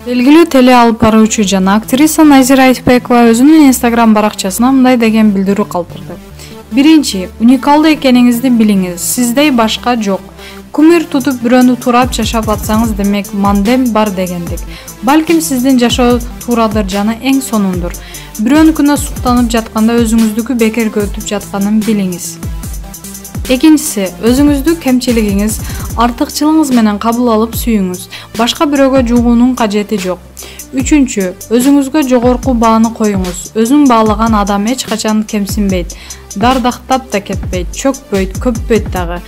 Белгилүү теле алып баруучу жана актриса Назира Айтбекова өзүнүн Instagram баракчасына мындай деген билдирүү калтырды. Биринчи, уникалдуу экениңизди билиңиз. Сиздей башка жок. Кумир тутуп бирөөнү туурап жашап атсаңыз, демек мандем бар дегендик. Балким сиздин жашоо туурадыр жана эң сонундур. Бирөөнүкүнө суктанып жатканда өзүңүздүкү бекерге өтүп жатканын билиңиз. Экинчиси, өзүңүздү кемчилигиңиз, артыкчылыгыңыз менен кабыл алып сүйүңүз. Башка бирөөгө жугуунун кажети жок. Үчүнчү, өзүңүзгө жогорку бааны коюңуз. Өзүн баалаган адам эч качан кемсинбейт, дардактап да кетпейт, чөкпөйт, көппөйт дагы.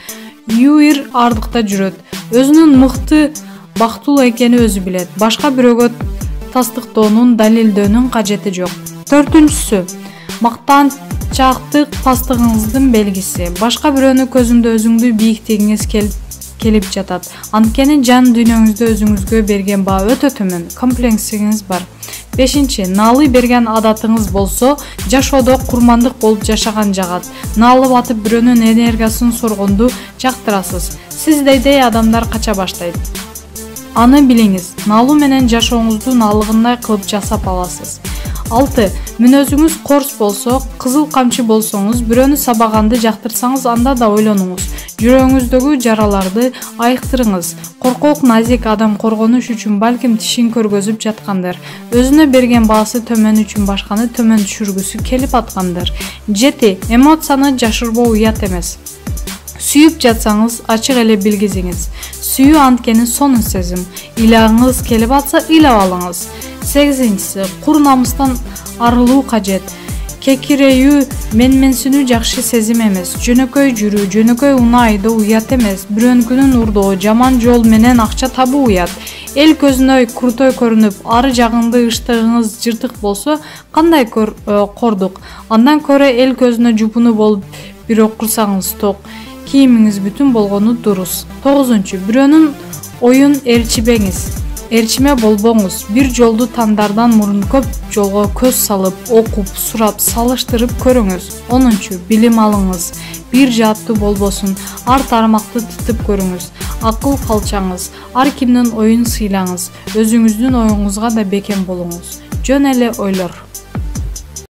Юир ардыкта жүрөт. Өзүнүн мыкты, бактылуу экени өзү билет. Башка бирөөгө тастыктоонун, далилдөөнүн кажети жок. Төртүнчүсү, мактанчактык пастыгыңыздын белгиси. Башка бирөөнүн көзүндө өзүңдү бийиктигиңиз келип жатат. Анткени жан дүйнөңүздө өзүңүзгө берген баа өтө төмөн, комплексиңиз бар. Бешинчи, наалы берген адатыңыз болсо, жашоодо курмандык болуп жашаган жагат. Наалы батып бирөөнүн энергиясын соргонду жактырасыз. Сиздей адамдар кача баштайт. Аны билиңиз, наалуу менен жашооңузду наалыгындай кылып жасап аласыз. 6. Мүнөзүңүз корс болсо, кызыл камчы болсоңуз, бирөөнү сабаганды жактырсаңыз, анда да ойлонуңуз. Жүрөгүңүздөгү жараларды айыктырыңыз. Коркок, назик адам коргонуш үчүн балким тишин көргөзүп жаткандыр. Өзүнө берген баасы төмөн үчүн башканы төмөн түшүргүсү келип аткандыр. 7. Эмоцияны жашырбоо уят эмес. Сүйүп жатсаңыз, ачык эле билгизиңиз. Сүйүү анткени сонун сезим. Ыйлағыңыз келип атса, ыйлап алыңыз. 8. Кур намыстан арылуу кажет. Кекирейүү, менменсинүү жакшы сезим эмес. Жөнөкөй жүрүү, жөнөкөй унаа айдоо уят эмес. Бирөөнүкүнүн урдоо, жаман жол менен акча табуу уят. Эл көзүнө куртой көрүнүп, ары жагыңды ыштыгыңыз жыртык болсо, кандай кордук. Андан көрө эл көзүнө жупуну болуп бирок курсаңыз ток. Кийимиңиз бүтүн болгону дурус. 9. Бирөөнүн оюн эрчиме болбоңуз. Бир жолду тандардан мурун көп жолго көз салып, окуп, сурап, салыштырып көрүңүз. 10. Билим алыңыз. Бир жааттуу болбосун, ар тармакты тытып көрүңүз. Акыл калчаңыз, ар кимдин оюн сыйлаңыз. Өзүңүздүн оюңузга да бекем болуңуз. Жөн эле ойлор.